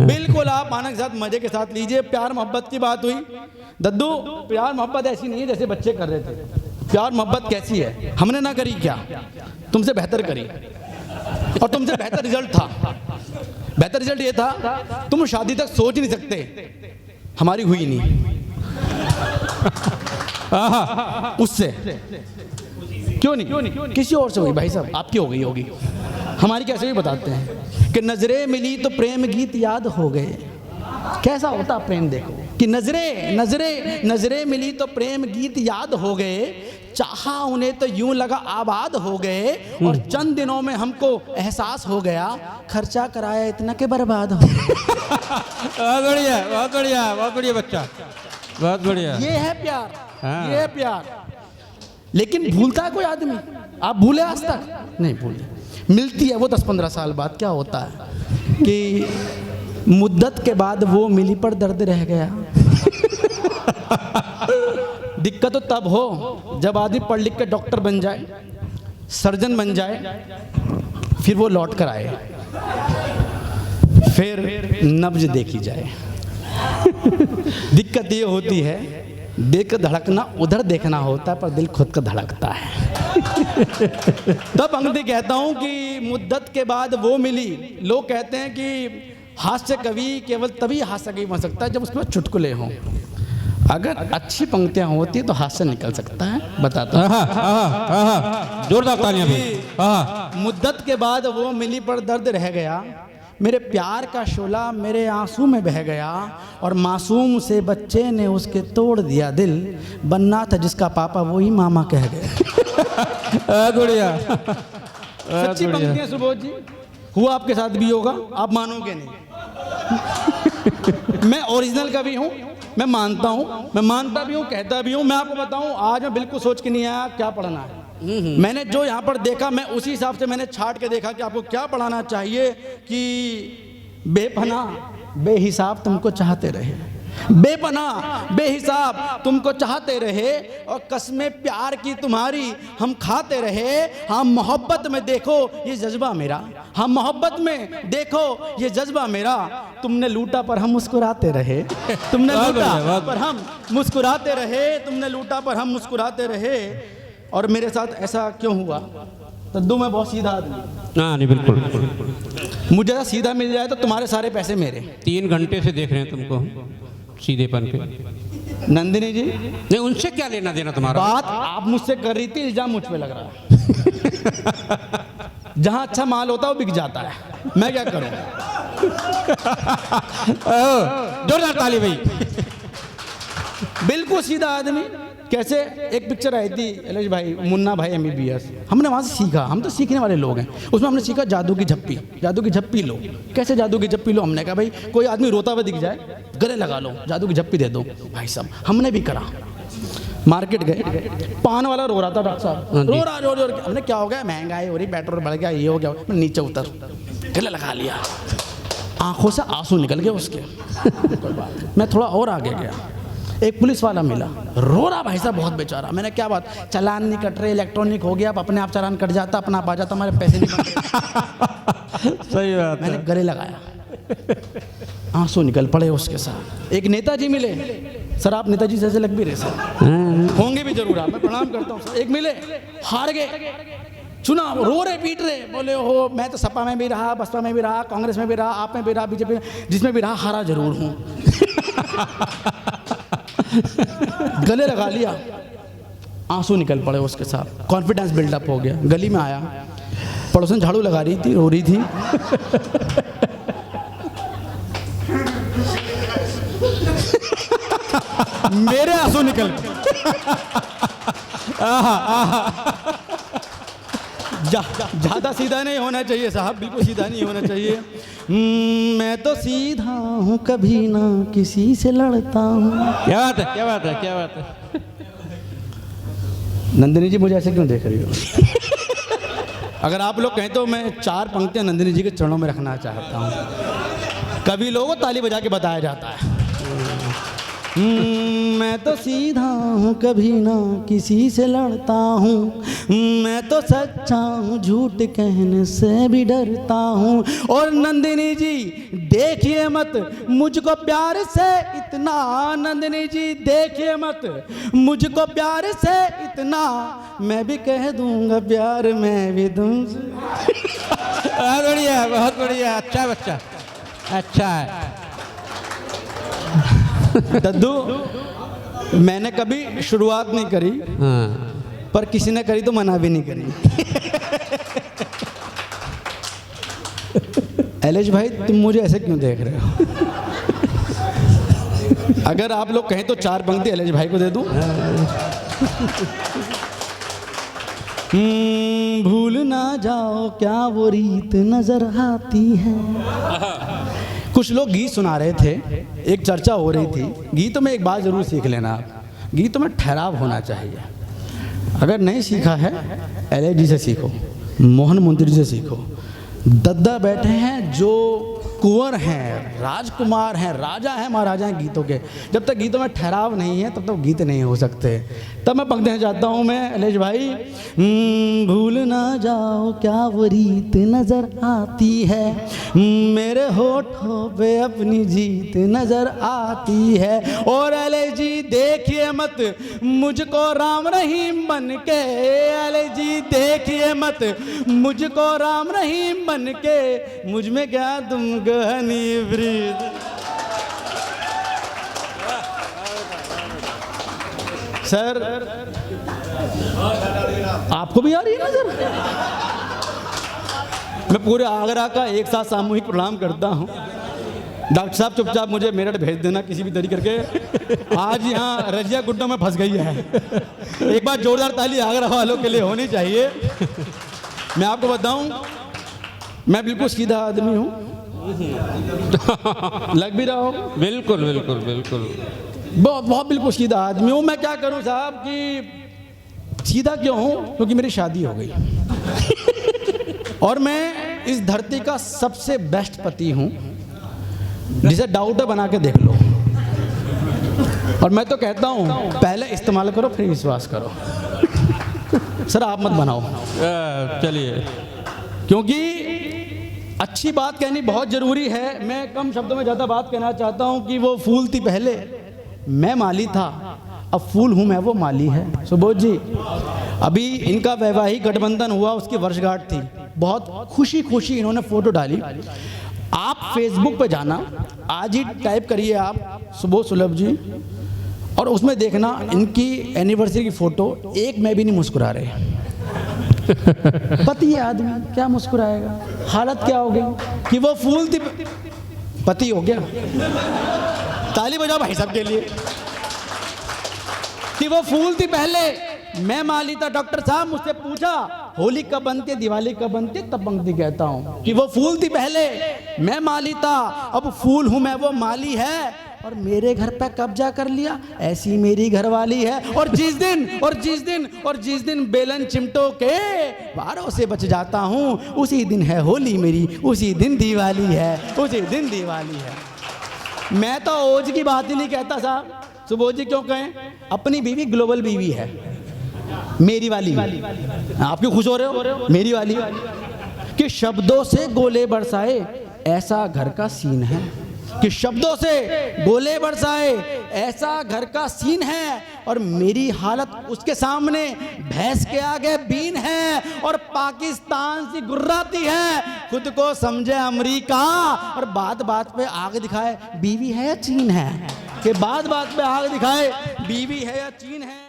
बिल्कुल आप आनंद के साथ मजे के साथ लीजिए। प्यार मोहब्बत की बात हुई दद्दू, प्यार मोहब्बत ऐसी नहीं है जैसे बच्चे कर रहे थे। प्यार मोहब्बत कैसी है, हमने ना करी क्या, तुमसे बेहतर करी और तुमसे बेहतर रिजल्ट था। बेहतर रिजल्ट ये था तुम शादी तक सोच नहीं सकते, हमारी हुई नहीं उससे। क्यों नहीं, किसी और से हुई भाई साहब, आपकी हो गई होगी, हमारी कैसे भी बताते हैं कि नजरें मिली तो प्रेम गीत याद हो गए। कैसा होता प्रेम देखो कि नजरें नजरें नजरें मिली तो प्रेम गीत याद हो गए, चाहा उन्हें तो यूं लगा आबाद हो गए, और चंद दिनों में हमको एहसास हो गया खर्चा कराया इतना के बर्बाद हो बहुत बढ़िया, बहुत बढ़िया, बहुत बढ़िया बच्चा, बहुत बढ़िया। ये है प्यार, हाँ। ये है प्यार। लेकिन भूलता है कोई आदमी? आप भूले आज तक? नहीं भूले। मिलती है वो 10-15 साल बाद। क्या होता है कि मुद्दत के बाद वो मिली पर दर्द रह गया। दिक्कत तो तब हो जब आदमी पढ़ लिख के डॉक्टर बन जाए, सर्जन बन जाए, फिर वो लौट कर आए, फिर नब्ज देखी जाए। दिक्कत ये होती है देख धड़कना उधर देखना होता है, पर दिल खुद का धड़कता है। तब पंक्ति कहता हूं कि मुद्दत के बाद वो मिली। लोग कहते हैं कि हास्य कवि केवल तभी हास्य कवि बन सकता है जब उसके पास चुटकुले हों। अगर अच्छी पंक्तियां होती तो हास्य निकल सकता है, बताता हूं। जोरदार तालियां भी। मुद्दत के बाद वो मिली पर दर्द रह गया, मेरे प्यार का शोला मेरे आंसू में बह गया, और मासूम से बच्चे ने उसके तोड़ दिया दिल, बनना था जिसका पापा वही मामा कह गए। गुड़िया, सच्ची पंक्तियां सुबोध जी, हुआ आपके साथ भी होगा, आप मानोगे नहीं। मैं ओरिजिनल कवि हूँ, मैं मानता हूँ, मैं मानता भी हूँ, कहता भी हूँ। मैं आपको बताऊँ, आज मैं बिल्कुल सोच के नहीं आया क्या पढ़ना है। मैंने जो यहाँ पर देखा मैं उसी हिसाब से मैंने छाट के देखा कि आपको क्या पढ़ाना चाहिए कि बेपनाह बेहिसाब तुमको चाहते रहे, बेपनाह बेहिसाब तुमको चाहते रहे, और कसमें प्यार की तुम्हारी हम खाते रहे। हाँ मोहब्बत में देखो ये जज्बा मेरा, हाँ मोहब्बत में देखो ये जज्बा मेरा, तुमने लूटा पर हम मुस्कुराते रहे, तुमने लूटा पर हम मुस्कुराते रहे, तुमने लूटा पर हम मुस्कुराते रहे। और मेरे साथ ऐसा क्यों हुआ? तद्दू मैं बहुत सीधा आदमी। हाँ नहीं, बिल्कुल बिल्कुल। मुझे सीधा मिल जाए तो तुम्हारे सारे पैसे मेरे। 3 घंटे से देख रहे हैं तुमको सीधेपन पे। नंदिनी जी नहीं, उनसे क्या लेना देना तुम्हारा? बात आप मुझसे कर रही थी, इल्जाम मुझ पे लग रहा है। जहां अच्छा माल होता है वो बिक जाता है, मैं क्या करूं? जोरदार ताली भाई। बिल्कुल सीधा आदमी। कैसे? एक पिक्चर आई थी एलएच भाई, मुन्ना भाई MBBS, हमने वहाँ से सीखा। हम तो सीखने वाले लोग हैं। उसमें हमने सीखा जादू की झप्पी, जादू की झप्पी लो। कैसे जादू की झप्पी लो? हमने कहा भाई कोई आदमी रोता हुआ दिख जाए, गले लगा लो, जादू की झप्पी दे दो। भाई साहब हमने भी करा। मार्केट गए, पान वाला रो रहा था, डॉक्टर साहब रो रहा। हमने क्या हो गया? महंगाई हो रही, पेट्रोल बढ़ गया, ये हो गया। मैं नीचे उतर, गले लगा लिया, आंखों से आंसू निकल गए उसके। मैं थोड़ा और आगे गया, एक पुलिस वाला मिला, रो रहा भाई साहब बहुत बेचारा। मैंने क्या बात? चालान नहीं कट रहे, इलेक्ट्रॉनिक हो गया, अब अपने आप चालान कट जाता, अपना आप आ जाता, हमारे पैसे नहीं बनते। सही बात। मैंने गले लगाया, आंसू निकल पड़े उसके साथ। एक नेताजी मिले, सर आप नेताजी जैसे लग भी रहे सर, होंगे भी जरूर आप, मैं प्रणाम करता हूँ सर। एक मिले, हार गए चुनाव, रो रहे पीट रहे, बोले हो मैं तो सपा में भी रहा, बसपा में भी रहा, कांग्रेस में भी रहा, आप में भी रहा, बीजेपी जिसमें भी रहा, हारा जरूर हूँ। गले लगा लिया, आंसू निकल पड़े उसके साथ, कॉन्फिडेंस बिल्डअप हो गया। गली में आया, पड़ोसन झाड़ू लगा रही थी, रो रही थी। मेरे आंसू निकल ज्यादा सीधा नहीं होना चाहिए साहब, बिल्कुल सीधा नहीं होना चाहिए। मैं तो सीधा हूँ, कभी ना किसी से लड़ता हूँ। क्या बात है, क्या बात है, क्या बात है। नंदिनी जी मुझे ऐसे क्यों देख रही हो? अगर आप लोग कहें तो मैं 4 पंक्तियां नंदिनी जी के चरणों में रखना चाहता हूँ। कभी लोगों को ताली बजा के बताया जाता है। मैं तो सीधा हूँ, कभी ना किसी से लड़ता हूँ। मैं तो सच्चा हूँ, झूठ कहने से भी डरता हूँ। और नंदिनी जी देखिए मत मुझको प्यार से इतना, नंदिनी जी देखिए मत मुझको प्यार से इतना, मैं भी कह दूंगा प्यार मैं भी तुमसे। बहुत बढ़िया, बहुत बढ़िया, अच्छा बच्चा, अच्छा है। दद्दू, मैंने कभी शुरुआत नहीं करी, हाँ, पर किसी ने करी तो मना भी नहीं करी। एलेश भाई तुम मुझे ऐसे क्यों देख रहे हो? अगर आप लोग कहें तो 4 पंक्ति एलेश भाई को दे दूं। भूल ना जाओ क्या वो रीत नजर आती है। कुछ लोग गीत सुना रहे थे, एक चर्चा हो रही थी। गीतों में एक बात जरूर सीख लेना आप, गीतों में ठहराव होना चाहिए। अगर नहीं सीखा है एलेश जी से सीखो, मोहन मंत्री जी से सीखो। दद्दा बैठे हैं जो कुंवर हैं, राजकुमार हैं, राजा हैं, महाराजा हैं गीतों के। जब तक गीतों में ठहराव नहीं है तब तक गीत नहीं हो सकते। तब मैं पंक्तियाँ चाहता हूँ मैं एलेश भाई। भूल ना जाओ क्या वो रीत नज़र आती है, मेरे होठों पे अपनी जीत नज़र आती है। और एलेश जी देखिए मत मुझको राम रहीम बन के, एलेश जी देखिए मत मुझको राम रहीम बन के, मुझ में क्या तुम गहनी ब्रीद। सर आपको भी आ रही है ना सर? मैं पूरे आगरा का एक साथ सामूहिक प्रणाम करता हूँ। डॉक्टर साहब चुपचाप मुझे मेरठ भेज देना किसी भी तरीके करके। आज यहाँ रजिया गुड्डों में फंस गई है। एक बार जोरदार ताली आगरा वालों के लिए होनी चाहिए। मैं आपको बताऊं, मैं बिल्कुल सीधा आदमी हूँ। लग भी रहा हो? बिल्कुल बिल्कुल बिल्कुल, बहुत बिल्कुल सीधा आदमी हूँ। मैं क्या करूँ साहब कि सीधा क्यों हूँ? क्योंकि मेरी शादी हो गई और मैं इस धरती का सबसे बेस्ट पति हूँ, जिसे डाउट है बना के देख लो। और मैं तो कहता हूँ पहले इस्तेमाल करो फिर विश्वास करो। सर आप मत बनाओ। चलिए, क्योंकि अच्छी बात कहनी बहुत ज़रूरी है। मैं कम शब्दों में ज़्यादा बात कहना चाहता हूँ कि वो फूल थी पहले मैं माली था, अब फूल हूँ मैं वो माली है। सुबोध जी अभी इनका वैवाहिक गठबंधन हुआ, उसकी वर्षगांठ थी। बहुत खुशी खुशी इन्होंने फ़ोटो डाली। आप फेसबुक पे जाना, आज ही टाइप करिए आप सुबोध सुलभ जी, और उसमें देखना इनकी एनिवर्सरी की फ़ोटो। एक में भी नहीं मुस्कुरा रहे। पति है आदमी, क्या मुस्कुराएगा? हालत क्या हो गई कि वो फूल थी पति हो गया। ताली बजाओ भाई साहब के लिए कि वो फूल थी पहले मैं माली था। डॉक्टर साहब मुझसे पूछा होली कब बनती है, दिवाली कब बनती है, तब पंक्ति कहता हूँ कि वो फूल थी पहले मैं माली था, अब फूल हूँ मैं वो माली है। और मेरे घर पे कब्जा कर लिया, ऐसी मेरी घरवाली है। और जिस दिन बेलन चिमटों के बारों से बच जाता हूँ, उसी दिन है होली मेरी, उसी दिन दिवाली है, उसी दिन दिवाली है। मैं तो ओज की बात ही नहीं कहता साहब। सुबोध जी क्यों कहें? अपनी बीवी ग्लोबल बीवी है, मेरी वाली। आप क्यों खुश हो रहे हो? मेरी वाली कि शब्दों से गोले बरसाए ऐसा घर का सीन है, कि शब्दों से गोले बरसाए ऐसा घर का सीन है। और मेरी हालत उसके सामने भैंस के आगे बीन है। और पाकिस्तान सी गुर्राती है, खुद को समझे अमेरिका, और बात बात पे आग दिखाए बीवी है या चीन है, कि बात बात पे आग दिखाए बीवी है या चीन है।